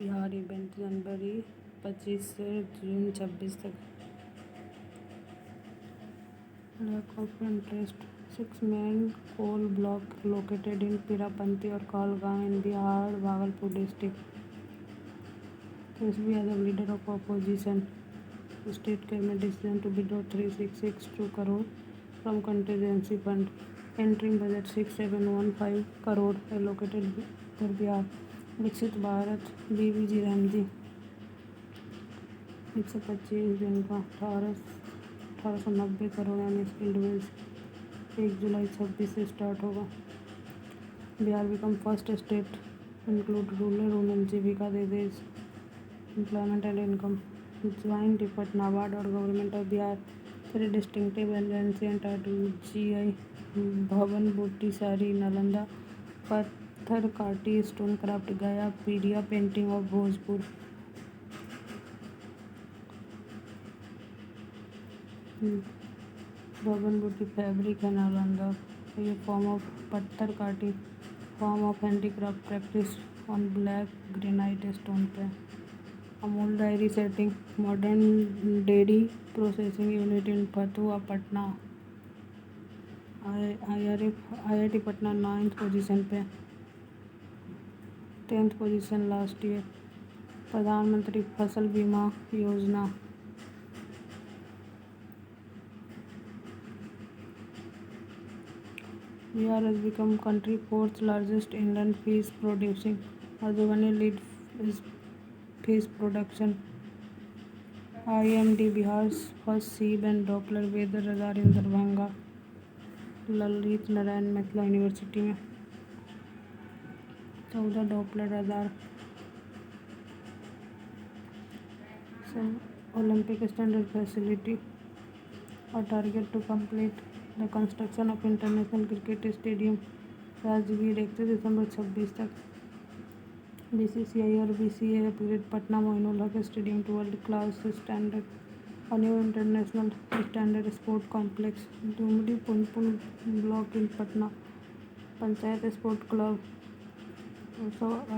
Bihar event जनवरी 25 से जून 26 तक। Lack of interest 6 main coal block located in Pirapanti or Kalgang in Bihar, Bhagalpur district. SB as a leader of opposition. State cabinet decision to withdraw 3662 crore from contingency fund. Entering budget 6715 crore allocated for Bihar. विकसित Bharat BBG Ramji 125 दिन का 1890 करोड़ यानी skilled Wales 1 जुलाई 26 से start होगा। Bihar become first state include rural women Jeevika दे देश employment and income joint effort NABARD और government of Bihar 3 distinctive agency entitle GI Bawan बूटी साड़ी नालंदा पत्थर काटी स्टोन क्राफ्ट गया पीडिया पेंटिंग ऑफ भोजपुर। भवन बूटी फैब्रिक है नालंदा। ये form of Pathar Katti form of handicraft practice on black granite stone पे। Amul dairy setting modern dairy processing unit in Fatuha Patna. IIT Patna 9th position पे 10th position last year. Pradhan Mantri Fasal Bima Yojana Bihar has become country 4th largest inland fish producing Arjovani lead is fish production. IMD Bihar's first seed and Doppler weather radar in Darbhanga Lalit Narayan Mithila university में 14 Doppler radar Olympic standard facility और target to complete the construction of international cricket stadium Rajgir 31 दिसंबर 26 तक। BCCI और BCA upgrade Patna Moinul Haq stadium to world class standard और new international standard sport complex Dumri Punpun block in Patna. Panchayat sport club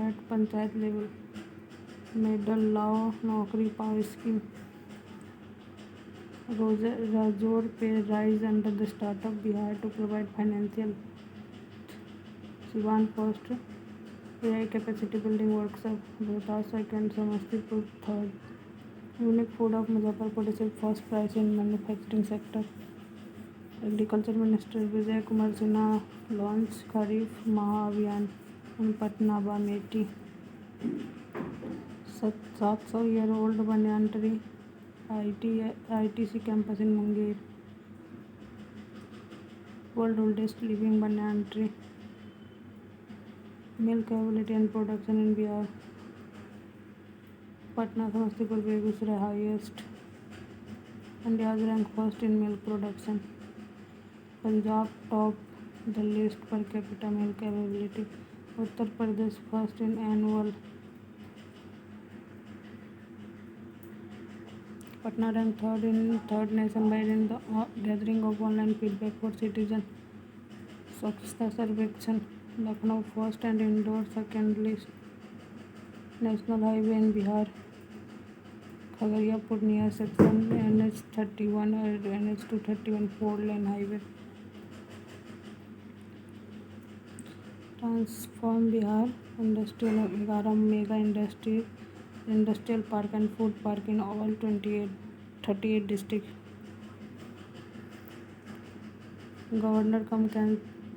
at panchayat level medal lao naukri pao scheme राजौर पे rise under the startup Bihar to provide financial Siwan first AI capacity building workshop Rohtas second Samastipur third. Unique food of Muzaffarpur receive first prize in manufacturing sector. Agriculture minister Vijay Kumar Sinha launch kharif Mahaabhiyan in Patna BAMETI. 700 year old banyan tree ITC campus in Munger. World oldest living banyan tree. Milk availability and production in Bihar. Patna, Samastipur, Begusarai highest. India rank first in milk production. Punjab top the list per capita milk availability. Uttar Pradesh first in annual. Patna ranked third nationwide in the gathering of online feedback for citizen. Swachhta Sarvekshan. Lucknow first and Indore second list. National highway in Bihar. Khagaria Purnia section NH31 और NH231 4-lane highway. Transform Bihar industrial 11 mega industrial park and food park in all 38 districts. Governor cum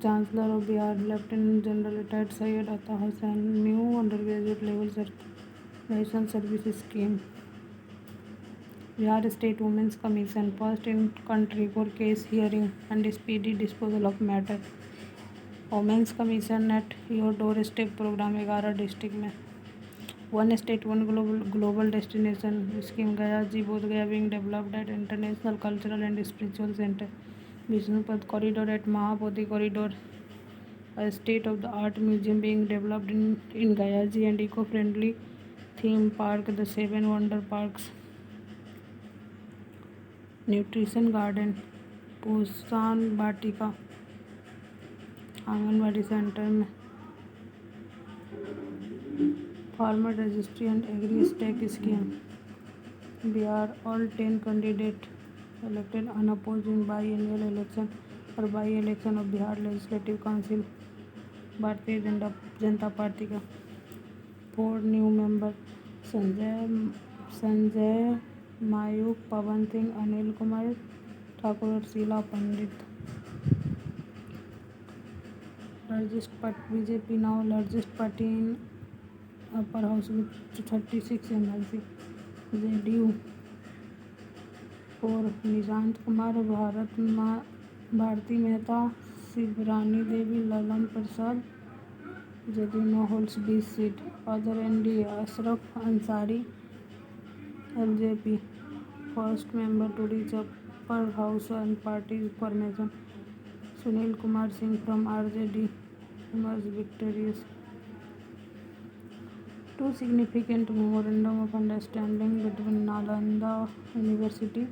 Chancellor of Bihar Lieutenant General retired Syed Atta Hussain new undergraduate level license service scheme. Bihar State Women's Commission first in country for case hearing and speedy disposal of matter. Women's commission at your door step programme 11 district में। 1 state 1 global destination scheme गया जी बोध गया being developed at international cultural and spiritual centre Vishnupad corridor at Mahabodhi corridor. A state of the art museum being developed in Gaya ji and eco-friendly theme park the 7 wonder parks. Nutrition garden पोषण वाटिका anganwadi centre में farmer registry and agri-stack scheme. Bihar, all 10 candidates elected unopposed in biennial election और by election of Bihar legislative council Bharatiya Janata Party का। 4 new member Sanjay Mayukh, Pawan Singh, Anil Kumar Thakur और Sheela Pandit. BJP now largest party in upper house with 36 MLC। JDU 4 Nishant Kumar, Bharti Mehta, Shivrani Devi, Lalan Prasad. JDU now holds 20 seat. Other NDA Ashraf Ansari, LJP first member to reach upper house and party formation. Sunil Kumar Singh from RJD emerged victorious. 2 significant memorandum of understanding between Nalanda University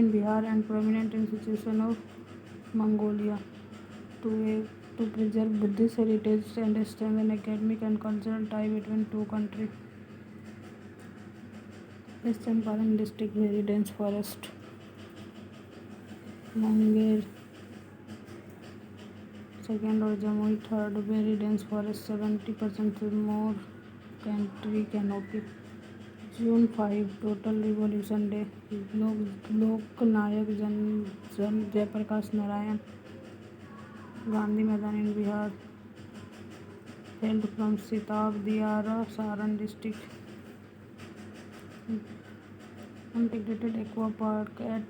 in Bihar and prominent institution of Mongolia to preserve Buddhist heritage and strengthen academic and cultural tie between two countries. West Champaran district very dense forest. Munger second और Jamui third very dense forest 70% more tree canopy. June 5 total revolution day. Lok Nayak Jayaprakash Narayan. Gandhi Maidan in Bihar held from Sitab Diara Saran district. Integrated aqua park at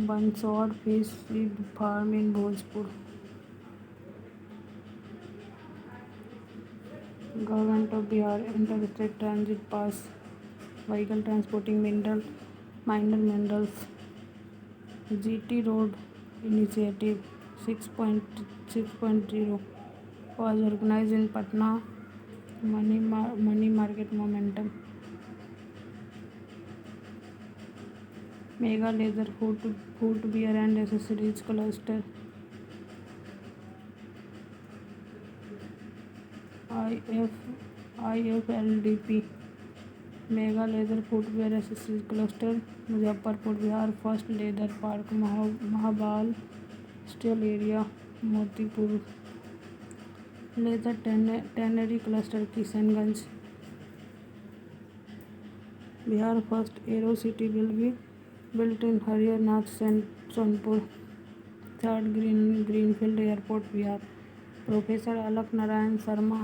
Bansaur fish seed farm in Bhojpur. Government of Bihar interstate transit pass vehicle transporting minor minerals. GT Road Initiative 6.0 was organized in Patna. Money market momentum. Mega leather footwear and accessories cluster. IFLDP mega leather footwear accessories cluster Muzaffarpur Bihar. First leather park Mahabal industrial area Motipur. Leather tannery cluster Kishanganj Bihar. First aero city will be built in Hariharnath Sonpur. Third greenfield airport Bihar. Professor Alak Narayan Sharma.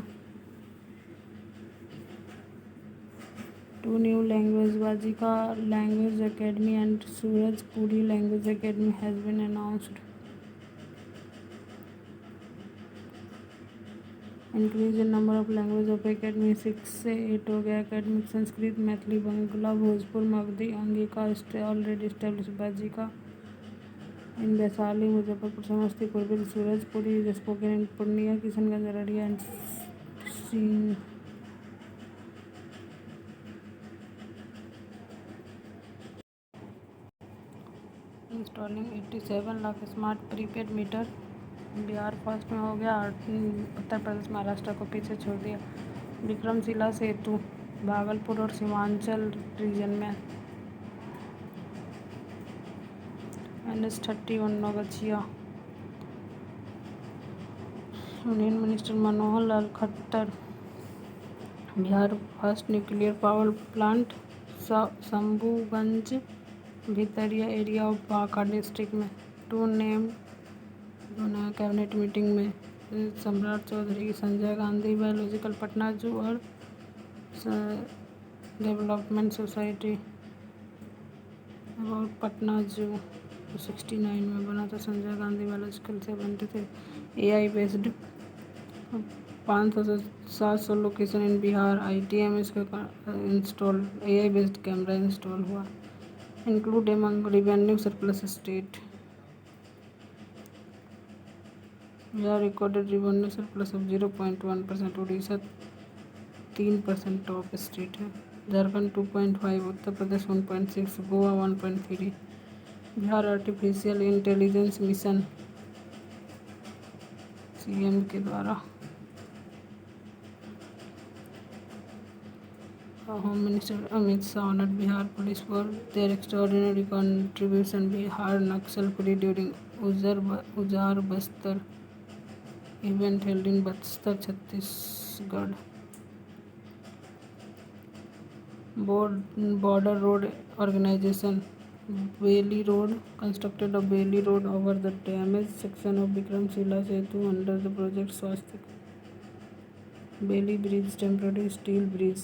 2 new language Bajika Language Academy and Surajpuri Language Academy has been announced. Increase in number of language of academy 6 से 8 हो गया। Academic Sanskrit, Maithili, Bangla, Bhojpur, Magadhi, Angika already established. Bajika in Vaishali, Muzaffarpur, Samastipur, Surjapuri is spoken in Purnia, Kishanganj, Araria and seen. Installing 87 lakh smart prepaid meter. Bihar first में हो गया। उत्तर प्रदेश महाराष्ट्र को पीछे छोड़ दिया। विक्रमशिला सेतु भागलपुर और सीमांचल रीजन में। NH-31 Naugachia. Union minister Manohar Lal Khattar. Bihar first nuclear power plant Shambhuganj Bhitariya area of Banka district में। 2 नेम कैबिनेट मीटिंग में सम्राट चौधरी की। संजय गांधी बायोलॉजिकल पटना जू और डेवलपमेंट सोसाइटी और पटना जू 69 में बना था। Sanjay Gandhi biological 73। AI based 500 से 700 लोकेशन इन बिहार। ITMS का install AI based camera install हुआ। Include among revenue surplus state. Bihar recorded revenue surplus of 0.1%। Orissa 3% top state है। Jharkhand 2.5, Uttar Pradesh 1.6, Goa 1.3। Bihar artificial intelligence mission CM के द्वारा। Home Minister Amit Shah honored Bihar Police for their extraordinary contribution. Bihar Naxal-free during Ujjar Bastar event held in Bastar, Chhattisgarh. Border Road Organization Bailey Road constructed a Bailey Road over the damaged section of Vikramshila Setu under the project Swastik. Bailey Bridge, temporary steel bridge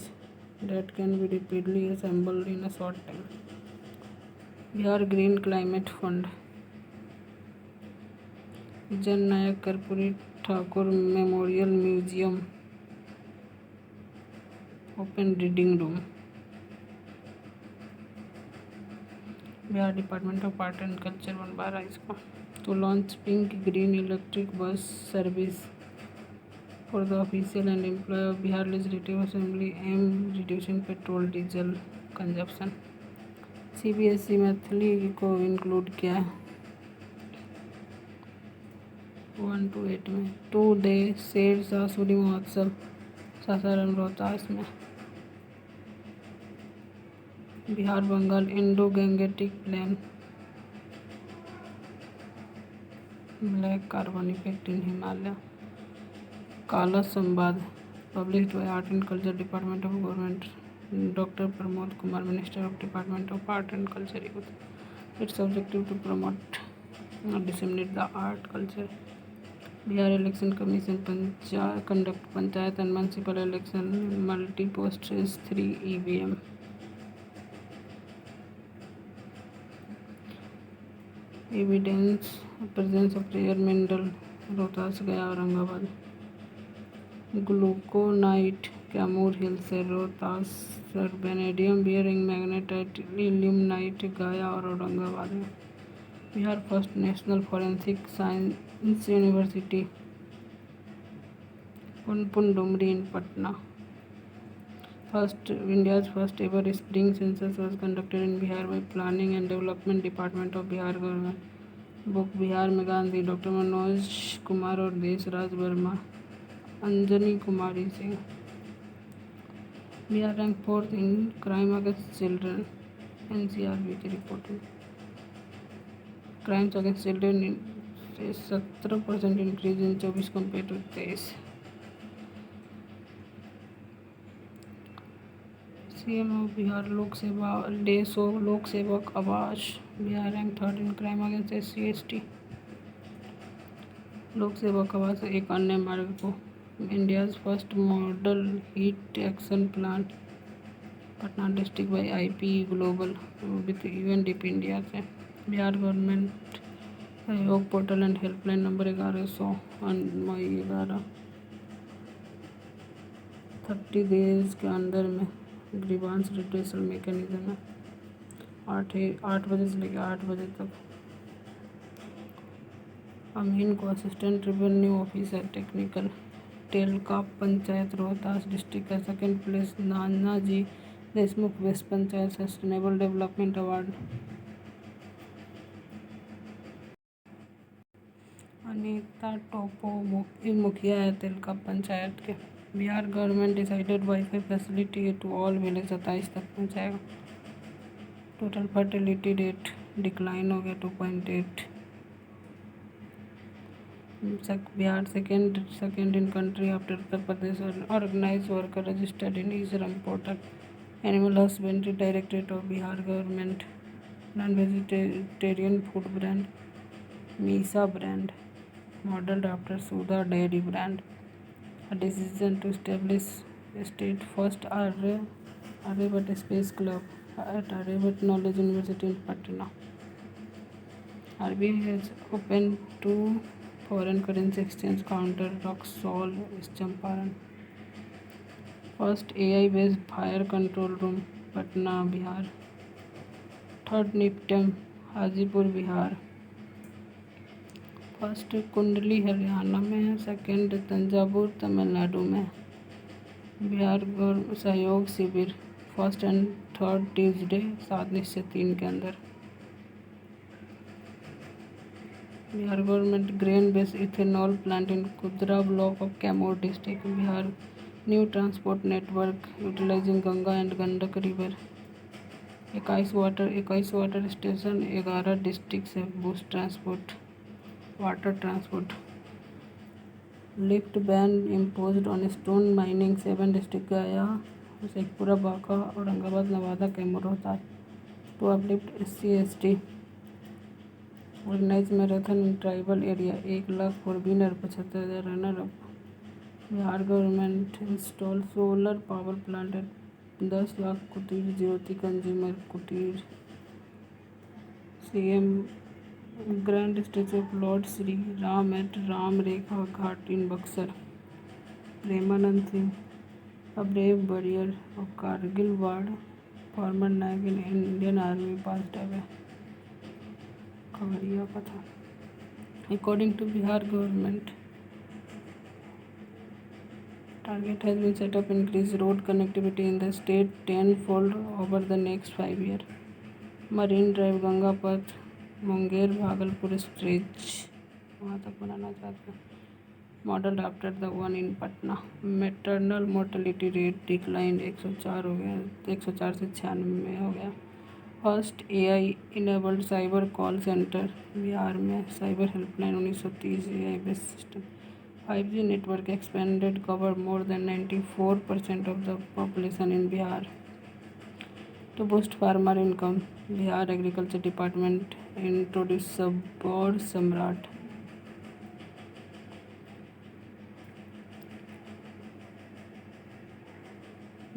that can be rapidly assembled in a short time. Bihar Green Climate Fund. Jan Nayak Karpuri Thakur Memorial Museum open reading room. Bihar department of art and culture बनवा रहा है इसको to launch Pink Green electric bus service for the official and employee of Bihar Legislative Assembly aim reducing petrol diesel consumption. CBSE Maithili को include किया 1 to 8 में 2 day शेर सासुरी महोत्सव सासाराम रोहतास में. Bihar Bengal Indo Gangetic plain black carbon effect in Himalaya. Kala Samvad published by art and culture department of government doctor Pramod Kumar minister of department of art and culture youth. It's objective to promote and disseminate the art culture. Bihar Election Commission conduct panchayat and municipal election multi-post is 3 EVM. Evidence presence of rare mineral Rohtas गया औरंगाबाद. ग्लूकोनाइट कैमूर हिल से Rohtas. Vanadium bearing magnetite इल्यूमनाइट गया और औरंगाबाद में. Bihar first national forensic science university Punpun in Patna. India's first ever spring census was conducted in Bihar by Planning and Development Department of Bihar government. Book Bihar में Gandhi doctor Manoj Kumar और Deshraj Verma. Anjani Kumari Singh. Bihar rank 4th in crime against children. NCRB की report में crimes against children से 17% increase in 24 compare to 23. CM of Bihar Lok Seva day show Lok Sevak Awas. Bihar rank 3rd in crime against SC/ST. Lok Sevak Awas एक Anne Marg को India's first model heat action plant Patna district by IPE global with UNDP India से. Bihar government Sahyog portal and helpline number 1100 May 11 30 days के अंदर में grievance redressal mechanism है. 8 बजे से लेकर 8 बजे तक. अमीन को assistant revenue officer technical. Telka panchayat Rohtas district का 2nd place. Nanaji Deshmukh best panchayat sustainable development award. Anita Topo मुखिया है तेलका पंचायत के. Bihar government decided wifi facility to all village 27 तक पहुँचाएगा. टोटल फर्टिलिटी रेट डिक्लाइन हो गया 2.8. Bihar second in country after Uttar Pradesh organise worker registered in ई-श्रम portal. Animal husbandry directorate of Bihar government. Non vegetarian food brand Meesa brand modeled after Sudha dairy brand. A decision to establish state first Aryabhat Space Club at Aryabhat Knowledge University in Patna. RBI has opened 2 foreign currency exchange counter Roxol Champaran. First AI based fire control room Patna Bihar. 3rd NIPTEM Hajipur Bihar. First कुंडली हरियाणा में है. 2nd Thanjavur Tamil Nadu में. बिहार सहयोग शिविर 1st and 3rd Tuesday 7 से 3 के अंदर. Bihar government grain based ethanol plant in Kudra block of Kaimur district. Bihar new transport network utilising Ganga and Gandak river. 21 water station 11 district से boost transport water transport. Lift ban imposed on stone mining 7 district Gaya Sheikhpura Banka Aurangabad Nawada Kaimur Rohtas. To uplift SC/ST organise marathon in tribal area 1 lakh for winner 75,000 runner up. Bihar government install solar power plant at 10 lakh Kutir Jyoti consumer Kutir. CM grand statue of lord Shri Ram at Ram Rekha Ghat in Buxar. Premanand Singh a brave warrior of Kargil war former Naik in Indian army passed away. Khagaria का था। According to Bihar government target has been set up increase road connectivity in the state tenfold over the next 5 years. Marine Drive Ganga Path Munger Bhagalpur stretch वहाँ तक बनाना चाहते हैं। Model after the one in Patna. Maternal mortality rate decline 104 हो गया 104 से 96 में हो गया। First AI enabled cyber call centre Bihar में। Cyber helpline 1930 AI based system. 5G network expanded cover more than 94% of the population in Bihar. To boost farmer income, Bihar Agriculture Department introduced Sabor Samrat.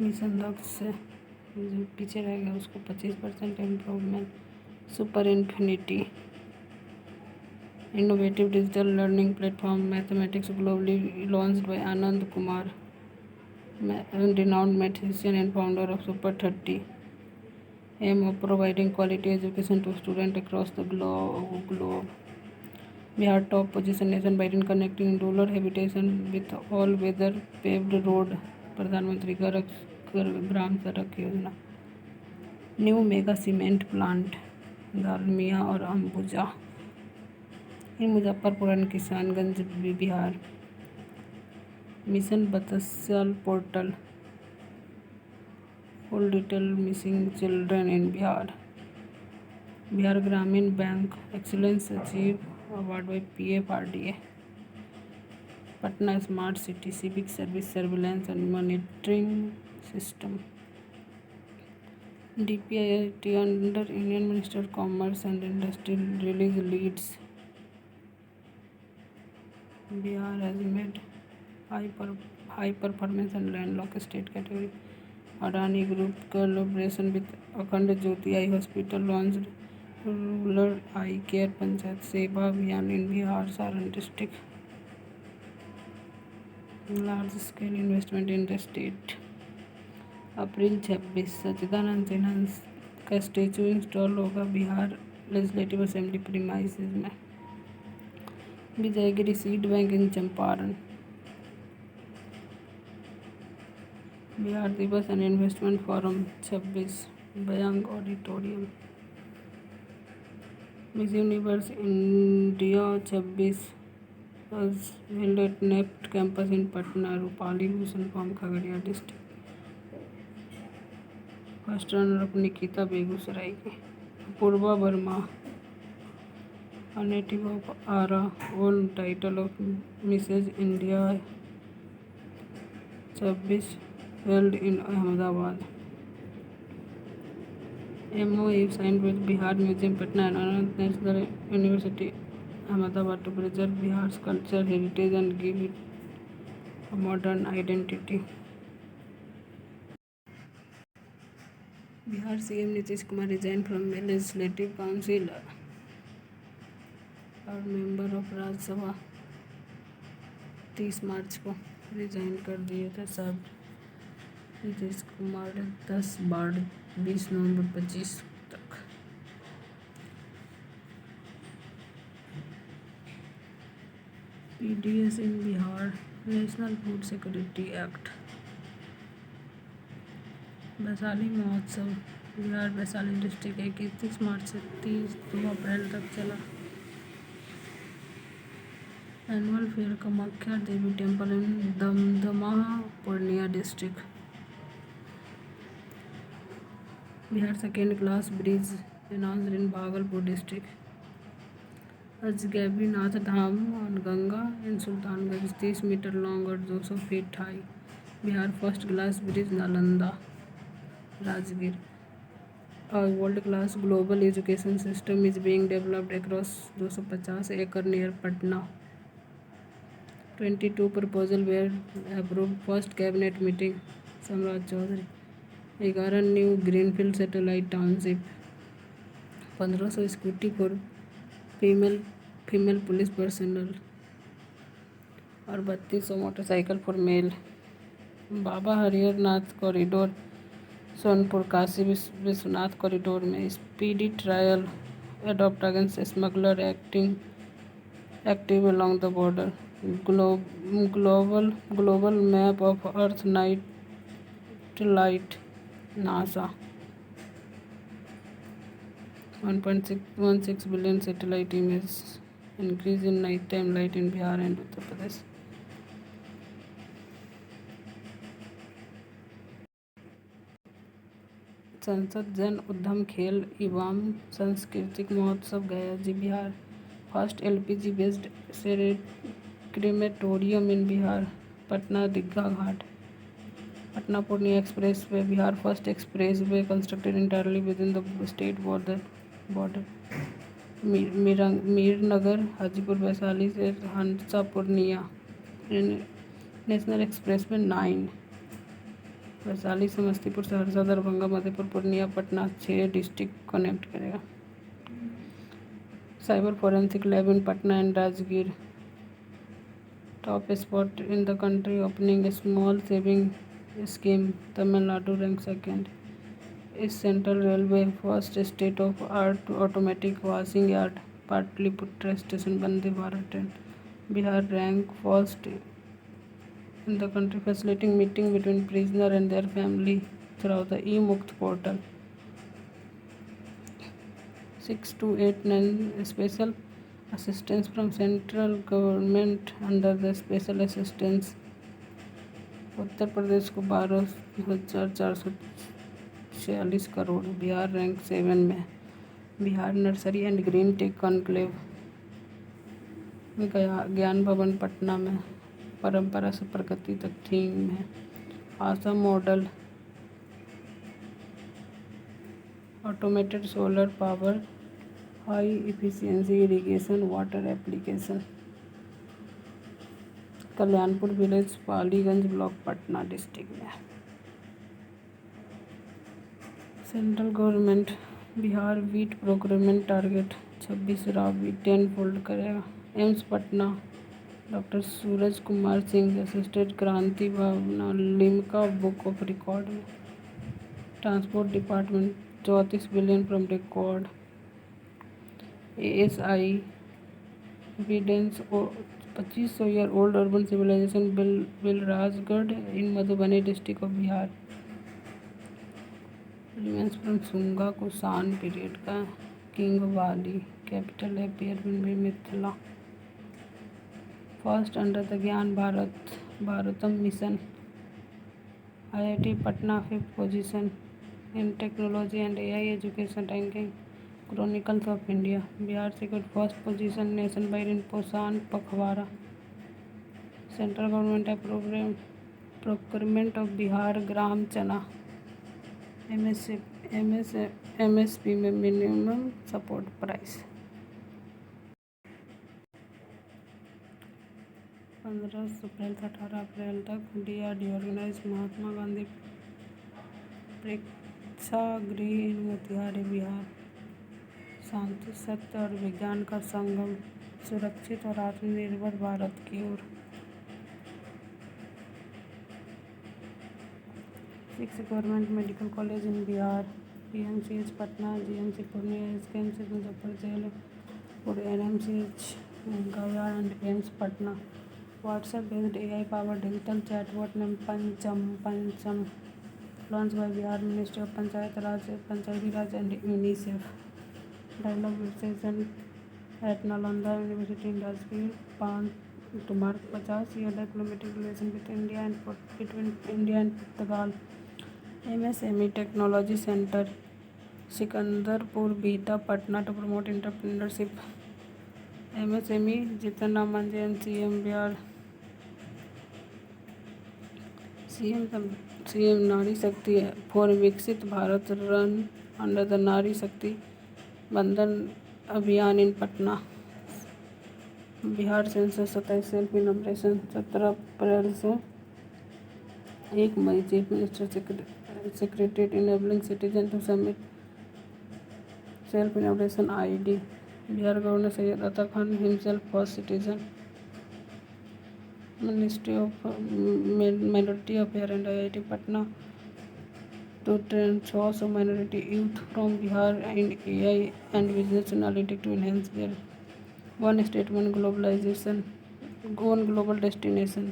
Mission लक्ष्य से जो पीछे रह गया उसको 25% improvement. Super infinity innovative digital learning platform mathematics globally launched by Anand Kumar, renowned mathematician and founder of Super 30. Aim of providing quality education to students across the globe. Bihar top position nationwide in connecting rural habitation with all-weather paved road. प्रधानमंत्री Gram Sadak Yojana. New mega cement plant Dalmia और Ambuja in Muzaffarpur and Kishanganj Bihar. Mission Vatsal portal full detail missing children in Bihar. Bihar Gramin bank excellence achieve award by PFRDA। Patna smart city civic service surveillance and monitoring system. DPIIT under Indian minister of commerce and industry release leads. Bihar has made high performance and landlocked state category. Adani Group collaboration with Akhand Jyoti Eye Hospital launched rural eye care panchayat seva abhiyan in Bihar Saran district. Large scale investment in the state. April 26 Sachchidanand Sinha का statue install होगा Bihar legislative assembly premises में। Vijaygiri seed bank in Champaran. Bihar Diwas and investment forum 26 बयांग auditorium. Miss Universe India 26 held at NIFT campus in Patna. Rupali Bhushan from Khagaria district. First runner up Nikita Begusarai की। Purva Verma a native of Ara won title of Mrs. India 26 held in Ahmedabad. MOU signed with Bihar Museum Patna and Anand National University Ahmedabad to preserve Bihar's culture heritage and give it a modern identity. Bihar CM Nitish Kumar resigned from Legislative Council और member of Rajya Sabha 30 मार्च को resign कर दिए थे सब। नीतीश कुमार 10 बार 20 नवंबर 25 तक। PDS in Bihar national food security act. Vaishali Mahotsav Bihar Vaishali district 31 मार्च से 2 अप्रैल तक चला। Annual fair Kamakhya Devi temple in Damdama Purnia district. Bihar second class bridge announced in Bhagalpur district. Ajgaibinath Dham on Ganga in Sultanganj 30 metre long और 200 feet high. Bihar first glass bridge Nalanda Rajgir. A world-class global education system is being developed across 250 acre near Patna. 22 proposals were approved first cabinet meeting. Samraj Chaudhary. 11 new greenfield satellite township. 1500 Scooty for female police personnel और 3200 motorcycle for male. Baba Hariharnath corridor Sonpur Kashi Vishwanath corridor में speedy trial adopt against smuggler active along the border. Global map of earth night light NASA. 1.16 billion satellite images. Increase in nighttime light in Bihar and Uttar Pradesh. संसद जन उद्यम खेल एवं सांस्कृतिक महोत्सव Gaya ji Bihar. First LPG based crematorium in Bihar. Patna Digha Ghat. Patna Purnia expressway Bihar first expressway constructed entirely within the state border. Meernagar Hajipur Vaishali से Hansa Purnia. National expressway 9 Vaishali Samastipur Saharsa Darbhanga Madhepur Purnia Patna 6 district connect करेगा. Cyber forensic lab in Patna and Rajgir. Top spot in the country opening small saving scheme. Tamil Nadu rank second. इस central railway first state of art automatic washing yard. Pataliputra station Vande Bharat train. Bihar rank first in the country facilitating meeting between prisoner and their family through the e-Mukt portal. 6289 special assistance from central government under the special assistance. Uttar Pradesh को 12,446 crore. Bihar rank 7 में. Bihar nursery and green tech conclave Gyan Bhawan Patna में. परंपरा से प्रगति तक theme है. Assam model automated solar power high efficiency irrigation water application. Kalyanpur village Paliganj block Patna district में. Central government Bihar wheat procurement target 26 rabi 10 fold करेगा. AIIMS Patna doctor Suraj Kumar Singh assisted Kranti Bhavna Limca book of record में. Transport department 34 billion from record. ASI evidence 2500 year old urban civilisation Bilrajgarh in Madhubani district of Bihar. Remains from Shunga Kushan period का king वाली. Capital है भी Mithila. First under the Gyan Bharatam mission. IIT Patna 5th position in technology and AI education ranking. Chronicles of India. Bihar secured first position nation in Poshan Pakhwada. Central government procurement of Bihar gram chana. MSP में minimum support price. 15 अप्रैल से 18 अप्रैल तक DRDO organise Mahatma Gandhi प्रेक्षागृह इन मोतिहारी बिहार. शांति सत्य और विज्ञान का संगम. सुरक्षित और आत्मनिर्भर भारत की ओर. 6 government medical college in Bihar. PMCH Patna, GMC Purnia, SKMC Muzaffarpur, NMCH Gaya and AIIMS Patna. WhatsApp based AI power digital chatbot name Pancham. Launch by Bihar ministry of Panchayati Raj and UNICEF. Develop session at Nalanda university in Rajgir. to mark 50-year diplomatic relation with India and between India and Portugal. MSME Technology Center, Sikandarpur, Beta, Patna to promote entrepreneurship. MSME Jitan Ram Manjay and CM Nari Shakti for Viksit Bharat run under the Nari Shakti Bandhan Abhiyan in Patna. Bihar census 27 self enumeration 17 अप्रैल से 1 मई chief minister secretariat enabling citizen to submit self enumeration ID. Bihar governor Syed Ata Khan himself first citizen. Ministry of minority affair and IIT Patna to train source of minority youth from Bihar in AI and business analytics to enhance their one state one globalization one global destination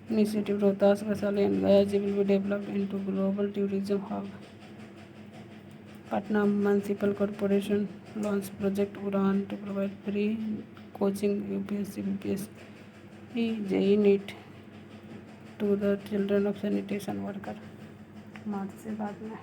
initiative. Rohtas, Vaishali and Gaya will be developed into global tourism hub. Patna Municipal Corporation launched Project Udan to provide free coaching UPSC, BPSC, JEE, NEET to the children of sanitation worker. मार्च से बाद में